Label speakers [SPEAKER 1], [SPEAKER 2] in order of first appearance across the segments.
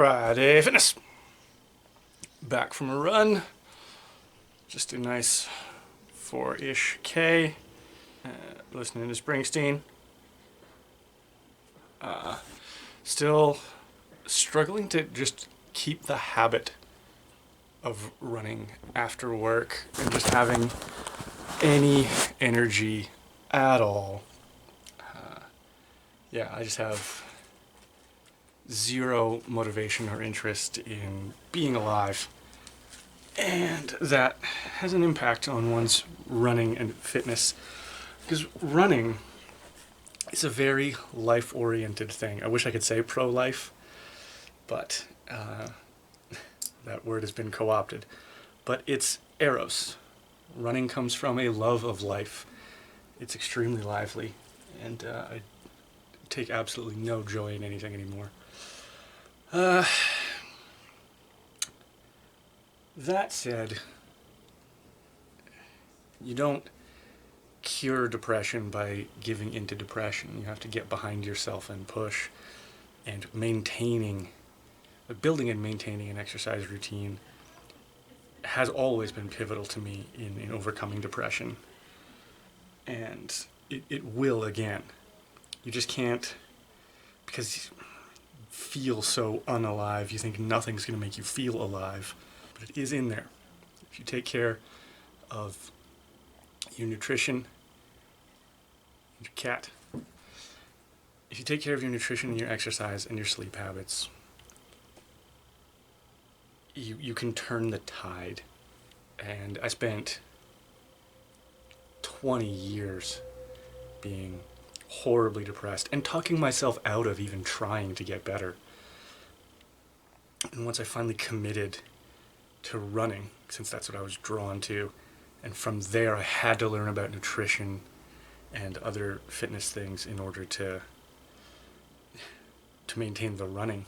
[SPEAKER 1] Friday Fitness. Back from a run. Just a nice 4-ish K. Listening to Springsteen. Still struggling to just keep the habit of running after work and just having any energy at all. I just have zero motivation or interest in being alive. And that has an impact on one's running and fitness. Because running is a very life-oriented thing. I wish I could say pro-life, but that word has been co-opted. But it's eros. Running comes from a love of life. It's extremely lively, and I take absolutely no joy in anything anymore. That said, you don't cure depression by giving into depression. You have to get behind yourself and push, and building and maintaining an exercise routine has always been pivotal to me in overcoming depression. And it will again. You just can't, because you feel so unalive, you think nothing's going to make you feel alive, but it is in there. If you take care of your nutrition, your cat, if you take care of your nutrition and your exercise and your sleep habits, you can turn the tide. And I spent 20 years being horribly depressed and talking myself out of even trying to get better. And once I finally committed to running, since that's what I was drawn to, and from there I had to learn about nutrition and other fitness things in order to maintain the running.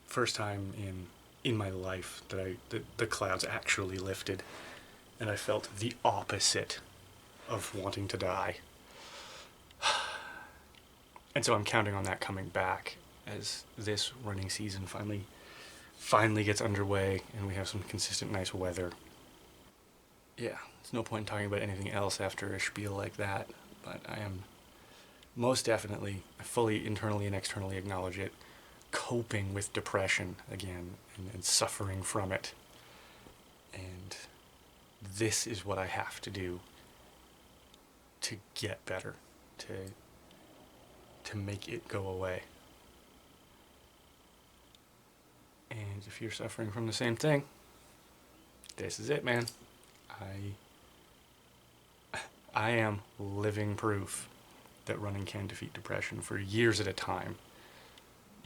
[SPEAKER 1] First time in my life that the clouds actually lifted, and I felt the opposite of wanting to die. And so I'm counting on that coming back as this running season finally gets underway and we have some consistent nice weather. Yeah, there's no point in talking about anything else after a spiel like that, but I am most definitely, I fully internally and externally acknowledge it, coping with depression again and suffering from it. And this is what I have to do to get better, to make it go away. And if you're suffering from the same thing, this is it, man. I am living proof that running can defeat depression for years at a time.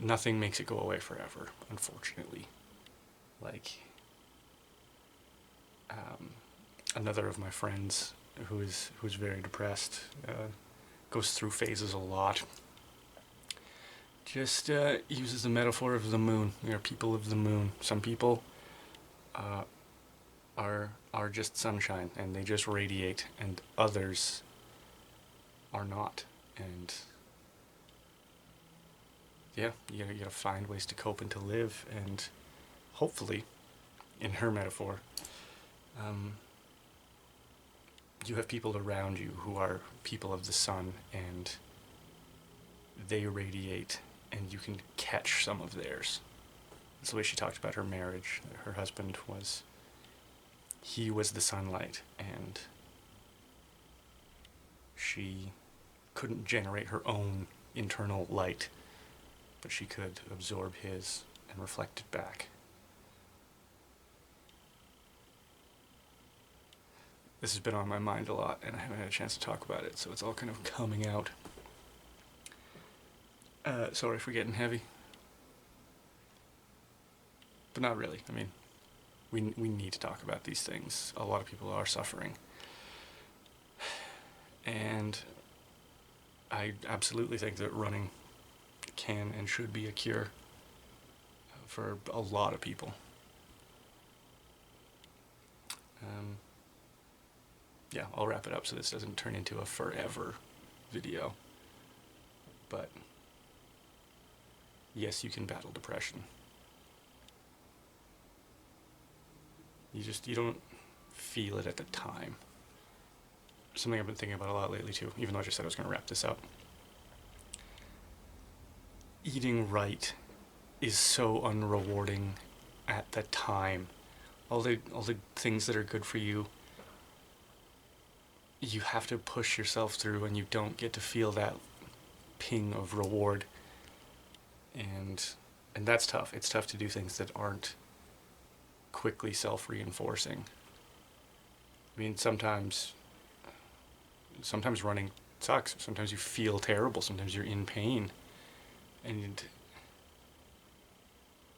[SPEAKER 1] Nothing makes it go away forever, unfortunately. Another of my friends who's very depressed, goes through phases a lot, just uses the metaphor of the moon. We are people of the moon. Some people are just sunshine and they just radiate, and others are not. And yeah, you gotta find ways to cope and to live, and hopefully, in her metaphor, you have people around you who are people of the sun, and they radiate, and you can catch some of theirs. That's the way she talked about her marriage. Her husband was the sunlight, and she couldn't generate her own internal light, but she could absorb his and reflect it back. This has been on my mind a lot, and I haven't had a chance to talk about it, so it's all kind of coming out. Sorry for getting heavy. But not really. I mean, we need to talk about these things. A lot of people are suffering. And I absolutely think that running can and should be a cure for a lot of people. Yeah, I'll wrap it up so this doesn't turn into a forever video. But yes, you can battle depression. You don't feel it at the time. Something I've been thinking about a lot lately too, even though I just said I was going to wrap this up. Eating right is so unrewarding at the time. All the things that are good for you, you have to push yourself through, and you don't get to feel that ping of reward. And that's tough. It's tough to do things that aren't quickly self-reinforcing. I mean, sometimes running sucks. Sometimes you feel terrible. Sometimes you're in pain. And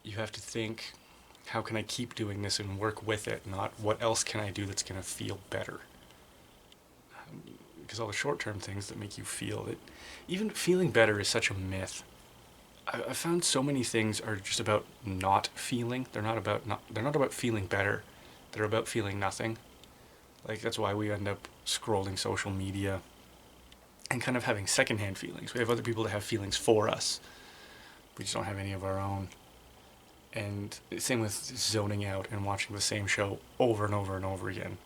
[SPEAKER 1] you have to think, how can I keep doing this and work with it? Not what else can I do that's going to feel better? Because all the short-term things that make you feel that, even feeling better is such a myth. I found so many things are just about not feeling. They're not about feeling better. They're about feeling nothing. Like, that's why we end up scrolling social media and kind of having secondhand feelings. We have other people that have feelings for us. We just don't have any of our own. And same with zoning out and watching the same show over and over and over again.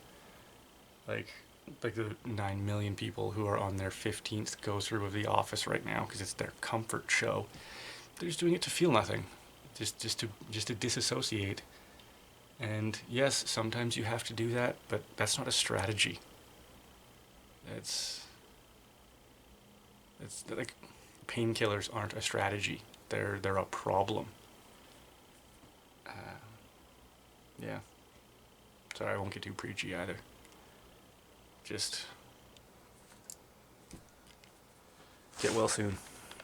[SPEAKER 1] Like the 9 million people who are on their 15th go through of The Office right now because it's their comfort show. They're just doing it to feel nothing, just to disassociate. And yes, sometimes you have to do that, but that's not a strategy. It's like, painkillers aren't a strategy. They're a problem. Yeah. Sorry, I won't get too preachy either. Just get well soon.